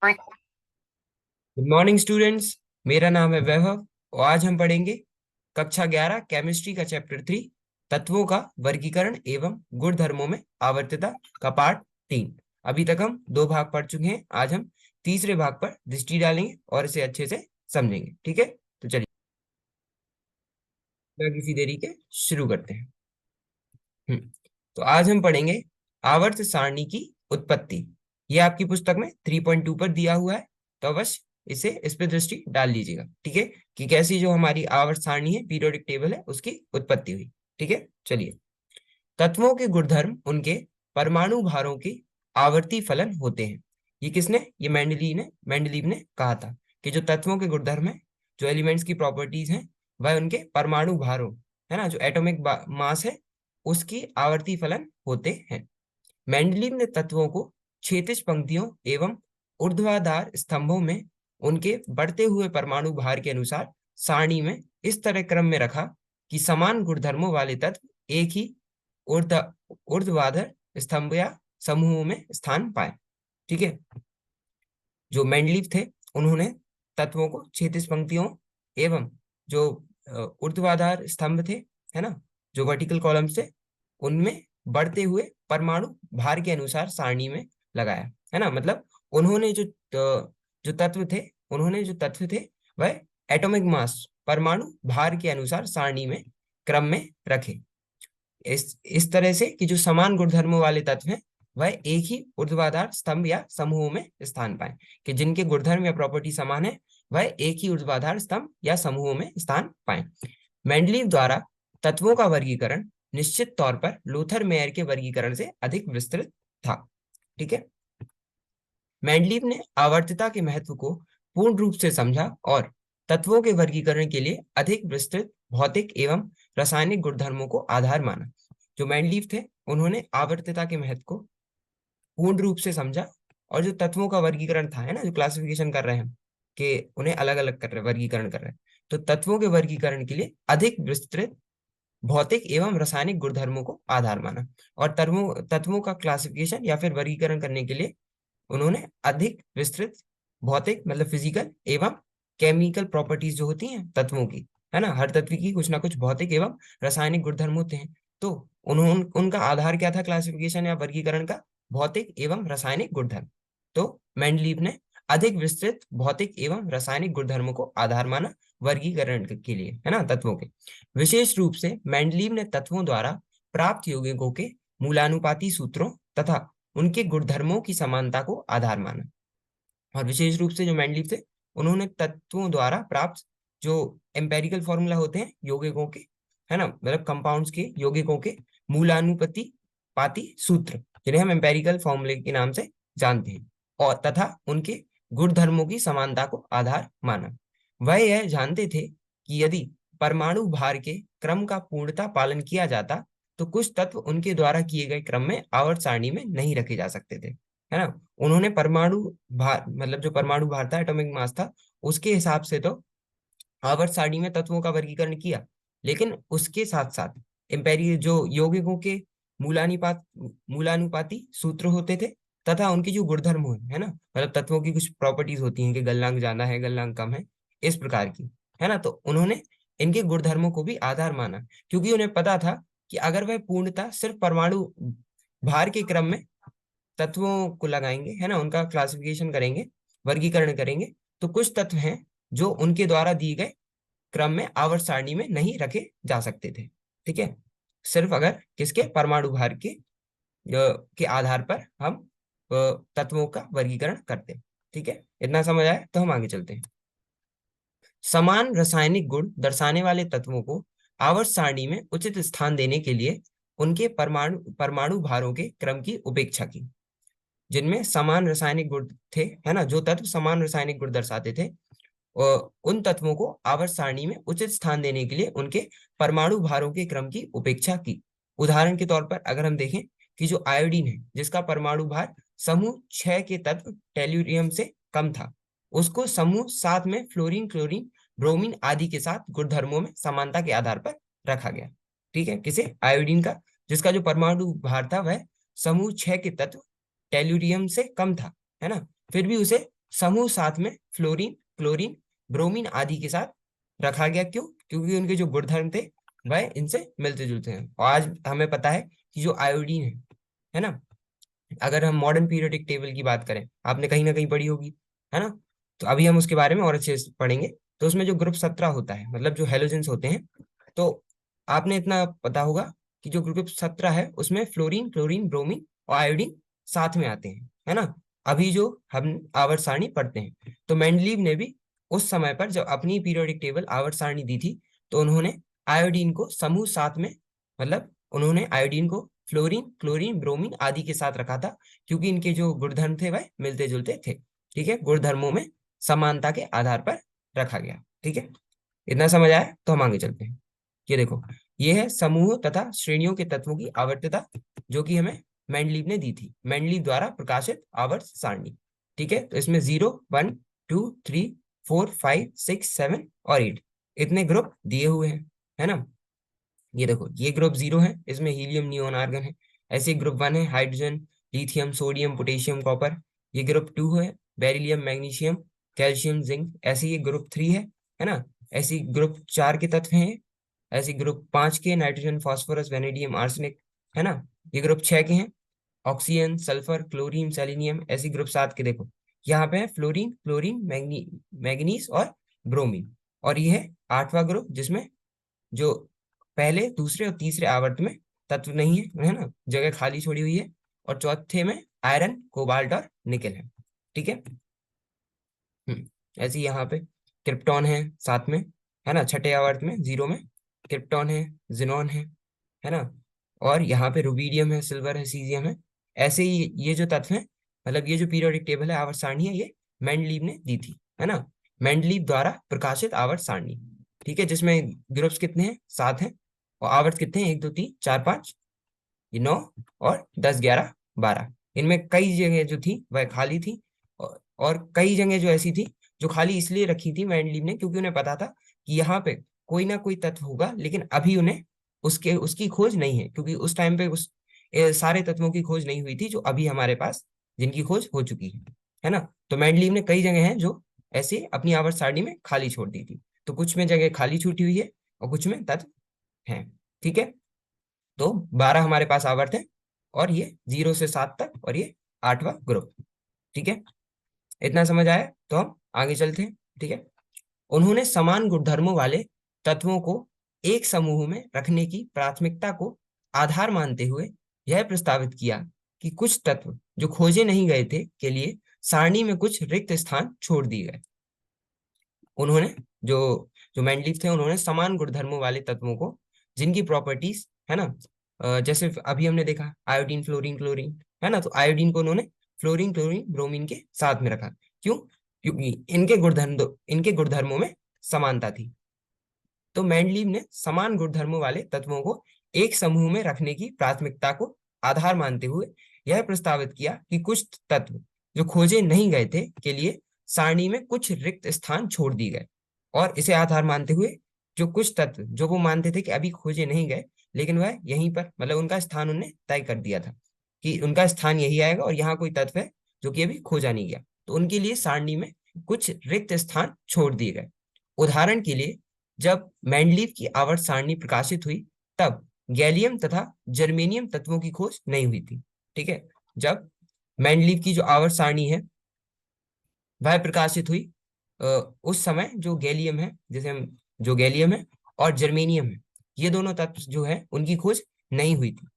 Good morning students. मेरा नाम है वैभव और आज हम पढ़ेंगे कक्षा 11 केमिस्ट्री का चैप्टर 3 तत्वों का वर्गीकरण एवं गुणधर्मों में आवर्तता का पार्ट 3। अभी तक हम 2 भाग पढ़ चुके हैं। आज हम तीसरे भाग पर दृष्टि डालेंगे और इसे अच्छे से समझेंगे। ठीक है, तो चलिए बिना किसी देरी के शुरू करते हैं। तो आज हम पढ़ेंगे आवर्त सारणी की उत्पत्ति। ये आपकी पुस्तक में 3.2 पर दिया हुआ है, तो अवश्य इस पे दृष्टि डाल लीजिएगा। ठीक है, कि कैसी जो हमारी आवर्त सारणी है, पीरियोडिक टेबल है, उसकी उत्पत्ति हुई। ठीक है, चलिए। तत्वों के गुणधर्म उनके परमाणु भारों के आवर्ती फलन होते हैं। ये किसने, ये मेंडलीव ने कहा था कि जो तत्वों के गुणधर्म है, जो एलिमेंट्स की प्रॉपर्टीज हैं, वह उनके परमाणु भारों, है ना, जो एटॉमिक मास है, उसकी आवर्ती फलन होते हैं। मेंडलीव ने तत्वों को क्षैतिज पंक्तियों एवं ऊर्ध्वाधर स्तंभों में उनके बढ़ते हुए परमाणु भार के अनुसार सारणी में इस तरह क्रम में रखा कि समान गुणधर्मों वाले तत्व एक ही ऊर्ध्वाधर स्तंभ या समूहों में स्थान पाए। ठीक है, जो मेंडलीव थे उन्होंने तत्वों को क्षैतिज पंक्तियों एवं जो ऊर्ध्वाधर स्तंभ थे, है ना, जो वर्टिकल कॉलम्स थे, उनमें बढ़ते हुए परमाणु भार के अनुसार सारणी में लगाया, है ना। मतलब उन्होंने जो तत्व थे वह एटॉमिक मास, परमाणु भार के अनुसार सारणी में क्रम में रखे, इस तरह से कि जो समान गुणधर्मों वाले तत्व हैं वह एक ही ऊर्ध्वाधर स्तंभ या समूहों में स्थान पाए, कि जिनके गुणधर्म या प्रॉपर्टी समान है वह एक ही ऊर्ध्वाधर स्तंभ या समूहों में स्थान पाए। मेंडलीव द्वारा तत्वों का वर्गीकरण निश्चित तौर पर लूथर मेयर के वर्गीकरण से अधिक विस्तृत था। ठीक है, मेंडलीव ने आवर्तता के महत्व को पूर्ण रूप से समझा और तत्वों के वर्गीकरण के लिए अधिक विस्तृत भौतिक एवं रासायनिक गुणधर्मों को आधार माना। जो मेंडलीव थे उन्होंने आवर्तता के महत्व को पूर्ण रूप से समझा और जो तत्वों का वर्गीकरण था, है ना, जो क्लासिफिकेशन कर रहे हैं कि उन्हें अलग अलग कर रहे हैं, वर्गीकरण कर रहे हैं, तो तत्वों के वर्गीकरण के लिए अधिक विस्तृत भौतिक एवं रासायनिक गुणधर्मों को आधार माना। और तत्वों का क्लासिफिकेशन या फिर वर्गीकरण करने के लिए उन्होंने अधिक विस्तृत भौतिक मतलब फिजिकल एवं केमिकल प्रॉपर्टीज जो होती हैं तत्वों की, है ना, हर तत्व की कुछ ना कुछ भौतिक एवं रासायनिक गुणधर्म होते हैं, तो उन्होंने उनका आधार क्या था क्लासिफिकेशन या वर्गीकरण का, भौतिक एवं रासायनिक गुणधर्म। तो मेंडलीव ने अधिक विस्तृत भौतिक एवं रासायनिक गुणधर्मों को आधार माना वर्गीकरण के लिए, है ना, तत्वों के। विशेष रूप से मेंडलीव ने तत्वों द्वारा प्राप्त यौगिकों के मूलानुपाती सूत्रों तथा उनके गुणधर्मों की समानता को आधार माना। और विशेष रूप से जो मेंडलीव थे उन्होंने तत्वों द्वारा प्राप्त जो एम्पेरिकल फॉर्मूला होते हैं यौगिकों के, है ना, मतलब कंपाउंड्स के यौगिकों के मूलानुपाती पाती सूत्र, जिन्हें हम एम्पेरिकल फॉर्मूले के नाम से जानते हैं, और तथा उनके गुणधर्मों की समानता को आधार माना। वह यह जानते थे कि यदि परमाणु भार के क्रम का पूर्णता पालन किया जाता तो कुछ तत्व उनके द्वारा किए गए क्रम में आवर्त सारणी में नहीं रखे जा सकते थे, है ना। उन्होंने परमाणु भार मतलब जो परमाणु भार था, एटॉमिक मास था, उसके हिसाब से तो आवर्त सारणी में तत्वों का वर्गीकरण किया, लेकिन उसके साथ साथ एम्पेरिकल जो यौगिकों के मूलानुपाती सूत्र होते थे तथा उनके जो गुणधर्म है ना, मतलब तत्वों की कुछ प्रॉपर्टीज होती हैं कि गलनांक ज्यादा है, गलनांक कम है, इस प्रकार की, है ना, तो उन्होंने इनके गुणधर्मों को भी आधार माना, क्योंकि उन्हें पता था कि अगर वह पूर्णता सिर्फ परमाणु भार के क्रम में तत्वों को लगाएंगे, है ना, उनका क्लासिफिकेशन करेंगे, वर्गीकरण करेंगे, तो कुछ तत्व हैं जो उनके द्वारा दिए गए क्रम में आवर्त सारणी में नहीं रखे जा सकते थे। ठीक है, सिर्फ अगर किसके परमाणु भार के आधार पर हम तत्वों का वर्गीकरण करते हैं। ठीक है, इतना समझ आया, तो हम आगे चलते हैं। समान रासायनिक गुण दर्शाने वाले तत्वों को आवर्त सारणी में उचित स्थान देने के लिए उनके परमाणु भारों के क्रम की उपेक्षा की। जिनमें समान रासायनिक गुण थे, है ना, जो तत्व समान रासायनिक गुण दर्शाते थे, उन तत्वों को आवर्त सारणी में उचित स्थान देने के लिए उनके परमाणु भारों के क्रम की उपेक्षा की। उदाहरण के तौर पर अगर हम देखें कि जो आयोडीन है, जिसका परमाणु भार समूह 6 के तत्व टेल्यूरियम से कम था, उसको समूह 7 में फ्लोरीन, क्लोरीन, ब्रोमीन आदि के साथ गुणधर्मों में समानता के आधार पर रखा गया। ठीक है, किसे, आयोडीन का, जिसका जो परमाणु भार था वह समूह 6 के तत्व टेल्यूरियम से कम था, है ना, फिर भी उसे समूह साथ में फ्लोरीन, क्लोरीन, ब्रोमीन आदि के साथ रखा गया। क्यों? क्योंकि उनके जो गुणधर्म थे वह इनसे मिलते जुलते हैं। और आज हमें पता है कि जो आयोडीन है ना, अगर हम मॉडर्न पीरियोडिक टेबल की बात करें, आपने कहीं ना कहीं पढ़ी होगी, है ना? तो अभी हम उसके बारे में और अच्छे से पढ़ेंगे। तो उसमें जो ग्रुप 17 होता है, मतलब जो हेलोजेंस होते हैं, तो आपने इतना पता होगा कि जो ग्रुप 17 है उसमें फ्लोरीन, क्लोरीन, ब्रोमीन और आयोडीन साथ में आते हैं, है ना? अभी जो हम आवर्त सारणी पढ़ते हैं, तो मेंडलीव ने भी उस समय पर जब अपनी पीरियोडिक टेबल आवर्त सारणी दी थी, तो उन्होंने आयोडीन को समूह सात में, मतलब उन्होंने आयोडीन को फ्लोरीन, क्लोरीन, ब्रोमीन आदि के साथ रखा था, क्योंकि इनके जो गुणधर्म थे वह मिलते जुलते थे। ठीक है, गुणधर्मों में समानता के आधार पर रखा गया। ठीक है, इतना समझ आया? तो हम आगे चलते हैं। ये देखो, ये है समूह तथा श्रेणियों के तत्वों की आवर्तता, जो कि हमें मेंडलीव ने दी थी, मेंडलीव द्वारा प्रकाशित आवर्त सारणी। ठीक है, तो इसमें 0, 1, 2, 3, 4, 5, 6, 7 और 8 इतने ग्रुप दिए हुए हैं, है ना? ये देखो, ये ग्रुप 0 है, इसमें हीलियम, नियोन, आर्गन है। ऐसे ग्रुप 1 है hydrogen, lithium, sodium, potassium, copper. ये ग्रुप 2 है बेरिलियम, मैग्नीशियम, कैल्शियम, जिंक। ऐसे ये ग्रुप 3 है ना? ऐसे ग्रुप 4 के तत्व हैं। ऐसे ग्रुप 5 के नाइट्रोजन, फास्फोरस, वेनेडियम, आर्सेनिक, है ना? ये ग्रुप 6 के हैं ऑक्सीजन, सल्फर, क्लोरीन, सेलेनियम। ऐसे ग्रुप 7 के देखो, यहाँ पे है फ्लोरीन, क्लोरीन, मैग्नीज और ब्रोमीन। और ये है 8वां ग्रुप, जिसमें जो पहले, दूसरे और तीसरे आवर्त में तत्व नहीं है ना, जगह खाली छोड़ी हुई है। और चौथे में आयरन, कोबाल्ट और निकेल है। ठीक है। ऐसे ही यहाँ पे क्रिप्टॉन है साथ में, है ना? छठे आवर्त में 0 में क्रिप्टॉन है, जिनॉन है ना? और यहाँ पे रुबीडियम है, सिल्वर है, सीजियम है। ऐसे ही ये जो तत्व है, मतलब ये जो पीरियोडिक टेबल है, आवर्त सारणी है, ये मेंडलीव ने दी थी, है ना? मेंडलीव द्वारा प्रकाशित आवर्त सारणी। ठीक है, जिसमें ग्रुप्स कितने हैं? 7 हैं। और आवर्त कितने हैं? 1, 2, 3, 4, 5, ये 9 और 10, 11, 12। इनमें कई जगह जो थी वह खाली थी, और कई जगह जो ऐसी थी जो खाली इसलिए रखी थी मेंडलीव ने, क्योंकि उन्हें पता था कि यहाँ पे कोई ना कोई तत्व होगा, लेकिन अभी उन्हें उसकी खोज नहीं है, क्योंकि उस टाइम पे सारे तत्वों की खोज नहीं हुई थी जो अभी हमारे पास, जिनकी खोज हो चुकी है ना? तो मेंडलीव ने कई जगह हैं जो ऐसे अपनी आवर्त सारणी में खाली छोड़ दी थी। तो कुछ में जगह खाली छूटी हुई है और कुछ में तत्व हैं। ठीक है, तो 12 हमारे पास आवर्त है, और ये 0 से 7 तक, और ये 8वां ग्रुप। ठीक है, इतना समझ आया? तो हम आगे चलते हैं। ठीक है, उन्होंने समान गुणधर्मों वाले तत्वों को एक समूह में रखने की प्राथमिकता को आधार मानते हुए यह प्रस्तावित किया कि कुछ तत्व जो खोजे नहीं गए थे के लिए सारणी में कुछ रिक्त स्थान छोड़ दिए गए। उन्होंने जो जो मेंडलीव थे, उन्होंने समान गुणधर्मों वाले तत्वों को, जिनकी प्रॉपर्टीज, है ना, जैसे अभी हमने देखा आयोडीन, फ्लोरीन, क्लोरीन, है ना? तो आयोडीन को उन्होंने फ्लोरीन, क्लोरीन, ब्रोमीन के साथ में रखा। क्यों? क्योंकि इनके गुणधर्मों में समानता थी। तो मेंडलीव ने समान गुणधर्मों वाले तत्वों को एक समूह में रखने की प्राथमिकता को आधार मानते हुए यह प्रस्तावित किया कि कुछ तत्व जो खोजे नहीं गए थे के लिए सारणी में कुछ रिक्त स्थान छोड़ दिए गए। और इसे आधार मानते हुए जो कुछ तत्व जो वो मानते थे कि अभी खोजे नहीं गए, लेकिन वह यहीं पर, मतलब उनका स्थान उन्हें तय कर दिया था कि उनका स्थान यही आएगा, और यहाँ कोई तत्व है जो कि अभी खोजा नहीं गया, तो उनके लिए सारणी में कुछ रिक्त स्थान छोड़ दिए गए। उदाहरण के लिए, जब मेंडलीव की आवर्त सारणी प्रकाशित हुई, तब गैलियम तथा जर्मेनियम तत्वों की खोज नहीं हुई थी। ठीक है, जब मेंडलीव की जो आवर्त सारणी है वह प्रकाशित हुई, उस समय जो गैलियम है, जैसे हम, जो गैलियम है और जर्मेनियम है, ये दोनों तत्व जो है उनकी खोज नहीं हुई थी।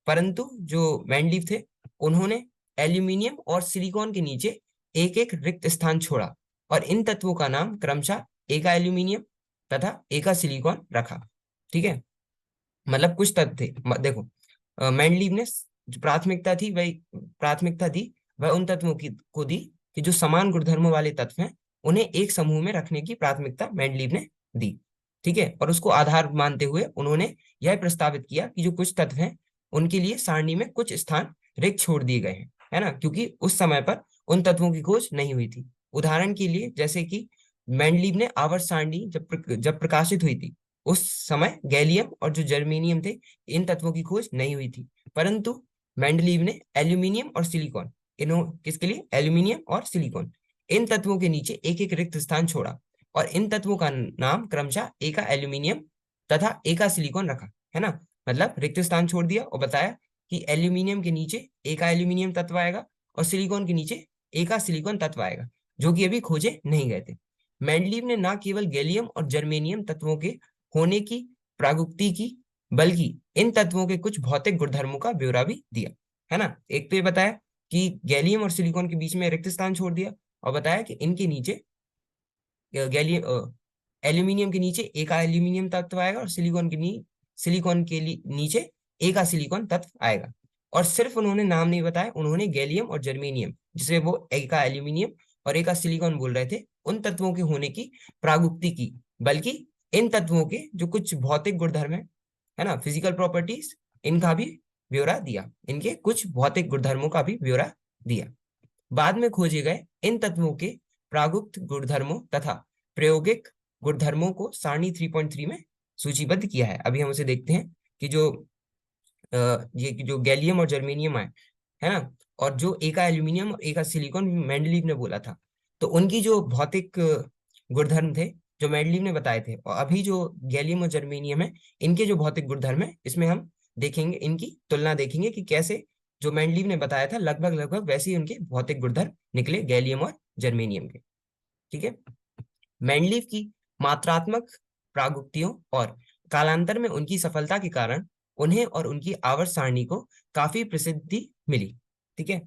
परंतु जो मेंडलीव थे, उन्होंने एल्यूमिनियम और सिलिकॉन के नीचे एक एक रिक्त स्थान छोड़ा, और इन तत्वों का नाम क्रमशः एका एल्यूमिनियम तथा एका सिलिकॉन रखा। ठीक है, मतलब कुछ तत्व थे, देखो, मेंडलीव ने जो प्राथमिकता दी वह उन तत्वों की को दी कि जो समान गुणधर्मों वाले तत्व हैं, उन्हें एक समूह में रखने की प्राथमिकता मेंडलीव ने दी। ठीक है, और उसको आधार मानते हुए उन्होंने यह प्रस्तावित किया कि जो कुछ तत्व हैं उनके लिए सारणी में कुछ स्थान रिक्त छोड़ दिए गए हैं, है ना? क्योंकि उस समय पर उन तत्वों की खोज नहीं हुई थी। उदाहरण के लिए, जैसे कि मेंडलीव ने आवर्त सारणी जब प्रकाशित हुई थी, उस समय गैलियम और जो जर्मेनियम थे, इन तत्वों की खोज नहीं हुई थी। परंतु मेंडलीव ने एल्यूमिनियम और सिलिकॉन, इन्हों किसके लिए? एल्यूमिनियम और सिलिकॉन, इन तत्वों के नीचे एक एक रिक्त स्थान छोड़ा और इन तत्वों का नाम क्रमशः एका एल्यूमिनियम तथा एका सिलिकॉन रखा, है ना। मतलब रिक्त स्थान छोड़ दिया और बताया कि एल्यूमिनियम के नीचे एका एल्यूमिनियम तत्व आएगा और सिलिकॉन के नीचे एका सिलिकॉन तत्व आएगा, जो कि अभी खोजे नहीं गए थे। मेंडलीव ने ना केवल गैलियम और जर्मेनियम तत्वों के होने की प्रागुक्ति की, बल्कि इन तत्वों के कुछ भौतिक गुणधर्मों का ब्यौरा भी दिया, है ना। एक तो ये बताया कि गैलियम और सिलिकॉन के बीच में रिक्त स्थान छोड़ दिया और बताया कि इनके नीचे गैलियम एल्यूमिनियम के नीचे एका एल्यूमिनियम तत्व आएगा और सिलिकॉन के नीचे एका सिलिकॉन तत्व आएगा। और सिर्फ उन्होंने नाम नहीं बताया, उन्होंने गैलियम और जर्मेनियम, जिसे वो एका एल्यूमिनियम और एका सिलिकॉन बोल रहे थे, उन तत्वों के होने की प्रागुक्ति की, बल्कि इन तत्वों के जो कुछ भौतिक गुणधर्म है ना, फिजिकल प्रॉपर्टीज, इनका भी ब्यौरा दिया, इनके कुछ भौतिक गुणधर्मों का भी ब्यौरा दिया। बाद में खोजे गए इन तत्वों के प्रागुक्त गुणधर्मों तथा प्रायोगिक गुणधर्मों को सारणी 3.3 में सूचीबद्ध किया है। अभी हम उसे देखते हैं कि ये जो गैलियम और जर्मेनियम है ना, और जो एका एल्यूमिनियम और एका सिलिकॉन मेंडलीव ने बोला था, तो उनकी जो भौतिक गुणधर्म थे जो मेंडलीव ने बताए थे, और अभी जो गैलियम और जर्मेनियम है, इनके जो भौतिक गुणधर्म है, इसमें हम देखेंगे, इनकी तुलना देखेंगे कि कैसे जो मेंडलीव ने बताया था लगभग लगभग वैसे ही उनके भौतिक गुणधर्म निकले गैलियम और जर्मेनियम के। ठीक है। मेंडलीव की मात्रात्मक प्रागुक्तियों और कालांतर में उनकी सफलता के कारण उन्हें और उनकी आवर्त सारणी को काफी प्रसिद्धि मिली। ठीक है।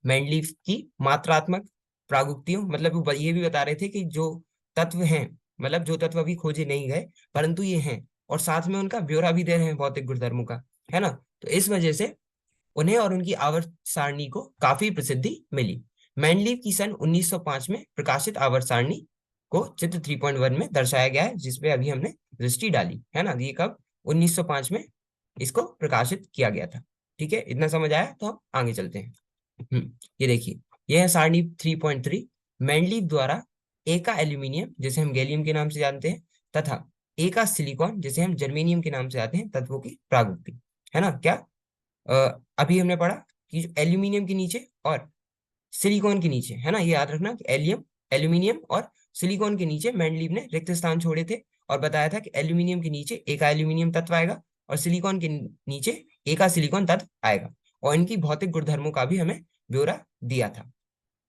मेंडलीव की मात्रात्मक प्रागुक्तियों मतलब वो ये भी बता रहे थे कि जो तत्व हैं, मतलब जो तत्व अभी खोजे नहीं गए परंतु ये हैं, और साथ में उनका ब्यौरा भी दे रहे हैं भौतिक गुणधर्मों का, है ना। तो इस वजह से उन्हें और उनकी आवर्त सारणी को काफी प्रसिद्धि मिली। मेंडलीव की सन 1905 में प्रकाशित आवर्त सारणी को चित्र 3.1 में दर्शाया गया है, जिसपे अभी हमने दृष्टि डाली, है ना। ये कब 1905 में इसको प्रकाशित किया गया था। ठीक है, इतना समझ आया तो हम आगे चलते हैं। ये देखिए, यह है सारणी 3.3। मेंडलीव द्वारा एका एल्यूमिनियम, जिसे हम गैलियम के नाम से जानते हैं, तथा एका सिलिकॉन, जिसे हम जर्मेनियम के नाम से जानते हैं, तत्वों की प्रागुक्ति, है ना। क्या अभी हमने पढ़ा कि जो एल्यूमिनियम के नीचे और सिलिकॉन के नीचे, है ना, ये याद रखना कि एल्यूमिनियम और सिलिकॉन के नीचे मेंडलीव ने रिक्त स्थान छोड़े थे और बताया था कि एल्यूमिनियम के नीचे एका एल्यूमिनियम तत्व आएगा और सिलिकॉन के नीचे एका सिलिकॉन तत्व आएगा, और इनकी भौतिक गुणधर्मों का भी हमें ब्यौरा दिया था,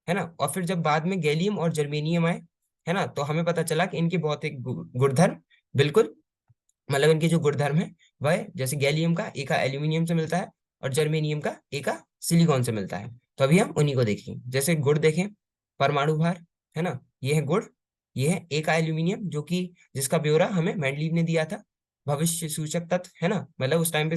है ना। और फिर जब बाद में गैलियम और जर्मेनियम आए, है ना, तो हमें पता चला कि इनके भौतिक गुणधर्म बिल्कुल, मतलब इनके जो गुणधर्म है वह जैसे गैलियम का एका एल्यूमिनियम से मिलता है और जर्मेनियम का एका सिलिकॉन से मिलता है। तो अभी हम उन्हीं को देखें। जैसे गुण देखें, परमाणु भार, है ना, ये है गुण, ये है एका एल्यूमिनियम, जो कि जिसका ब्यौरा हमें मेंडलीव ने दिया था। भविष्य सूचक तत्व, है ना, मतलब उस टाइम पे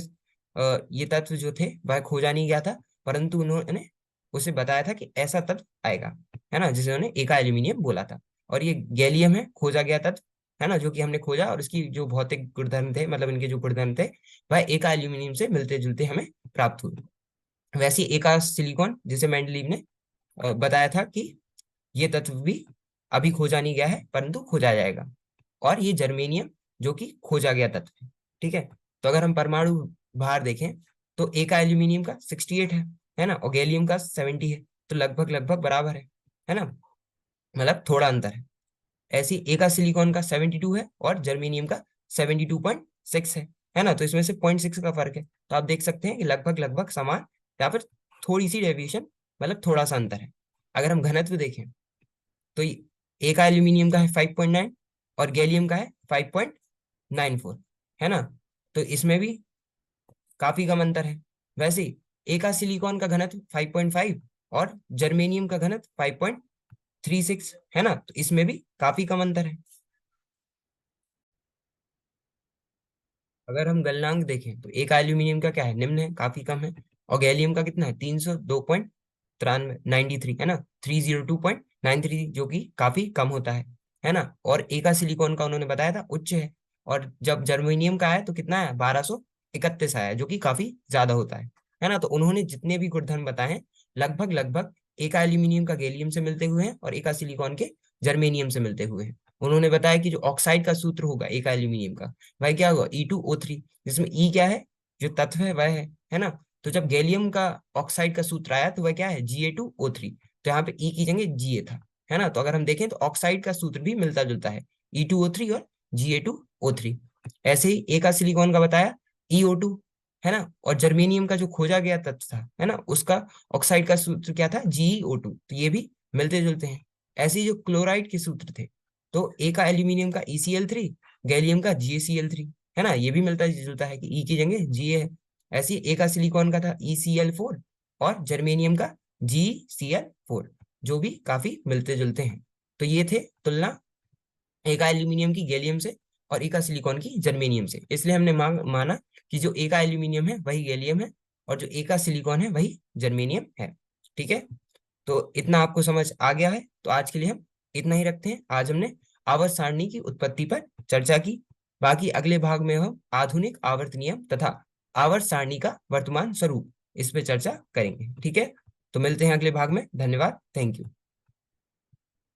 ये तत्व जो थे वह खोजा नहीं गया था, परंतु उन्होंने उसे बताया था कि ऐसा तत्व आएगा, है ना, जिसे उन्होंने एका एल्यूमिनियम बोला था। और ये गैलियम है, खोजा गया तत्व, है ना, जो कि हमने खोजा, और इसकी जो भौतिक गुणधर्म थे, मतलब इनके जो गुणधर्म थे, वह एका एल्यूमिनियम से मिलते जुलते हमें प्राप्त हुए। वैसे एका सिलिकॉन, जिसे मेंडलीव ने बताया था कि ये तत्व भी अभी खोजा नहीं गया है परंतु खोजा जाएगा। और ये जर्मेनियम, जो कि खोजा गया तत्व है। ठीक है। तो अगर हम परमाणु भार देखें तो एका एल्यूमिनियम का 68 है ना, और गैलियम का 70 है, तो लगभग लगभग बराबर है ना, मतलब थोड़ा अंतर है। ऐसी एका सिलिकॉन का 72 है और जर्मेनियम का 72.6 है ना, तो इसमें से 0.6 का फर्क है। तो आप देख सकते हैं कि लगभग लगभग समान, या फिर थोड़ी सी डेविएशन, मतलब थोड़ा सा अंतर है। अगर हम घनत्व देखें तो एका एल्यूमिनियम का है 5.9 और गैलियम का है 5.94, है ना, तो इसमें भी काफी कम अंतर है। वैसे ही एका सिलिकॉन का घनत्व 5.5 और जर्मेनियम का घनत्व 5.36, है ना, तो इसमें भी काफी कम अंतर है। अगर हम गलनांक देखें तो एक एल्यूमिनियम का क्या है, निम्न है, काफी कम है, और गैलियम का कितना है, 302.93, 93, है ना, 302.93, जो कि काफी कम होता है ना। और एका सिलिकॉन का उन्होंने बताया था उच्च है, और जब जर्मेनियम का है तो कितना है, 1231 आया है, जो कि काफी ज्यादा होता है ना। तो उन्होंने जितने भी गुणधर्म बताए हैं, लगभग लगभग एका एल्यूमिनियम का गैलियम से मिलते हुए हैं और एका सिलिकॉन के जर्मेनियम से मिलते हुए हैं। उन्होंने बताया कि जो ऑक्साइड का सूत्र होगा एका एल्यूमिनियम का, वह क्या होगा, E2O3, जिसमें ई क्या है, जो तत्व है वह है ना। तो जब गैलियम का ऑक्साइड का सूत्र आया तो वह क्या है, Ga2O3, तो यहाँ पे ई की जगह जीए था, है ना। तो अगर हम देखें तो ऑक्साइड का सूत्र भी मिलता जुलता है, E2O3 और Ga2O3। ऐसे ही ए का सिलिकॉन का बताया EO2, है ना। और जर्मेनियम का जो खोजा गया तत्व था, है ना, उसका ऑक्साइड का सूत्र क्या था, GeO2। तो ये भी मिलते जुलते हैं। ऐसे ही जो क्लोराइड के सूत्र थे, तो ए का एल्यूमिनियम का ECl3, गैलियम का GaCl3, है ना, ये भी मिलता जुलता है कि ई की जगह Ga है। ऐसे ही ए का सिलिकॉन का था ECl4 और जर्मेनियम का GCl4, जो भी काफी मिलते जुलते हैं। तो ये थे तुलना ए का एल्यूमिनियम की गैलियम से और ए का सिलिकॉन की जर्मेनियम से। इसलिए हमने माना कि जो ए का एल्यूमिनियम है वही गैलियम है, और जो ए का सिलिकॉन है वही जर्मेनियम है। ठीक है, तो इतना आपको समझ आ गया है। तो आज के लिए हम इतना ही रखते हैं। आज हमने आवर्त सारणी की उत्पत्ति पर चर्चा की। बाकी अगले भाग में हम आधुनिक आवर्त नियम तथा आवर्त सारणी का वर्तमान स्वरूप, इस पे चर्चा करेंगे। ठीक है, तो मिलते हैं अगले भाग में। धन्यवाद, थैंक यू।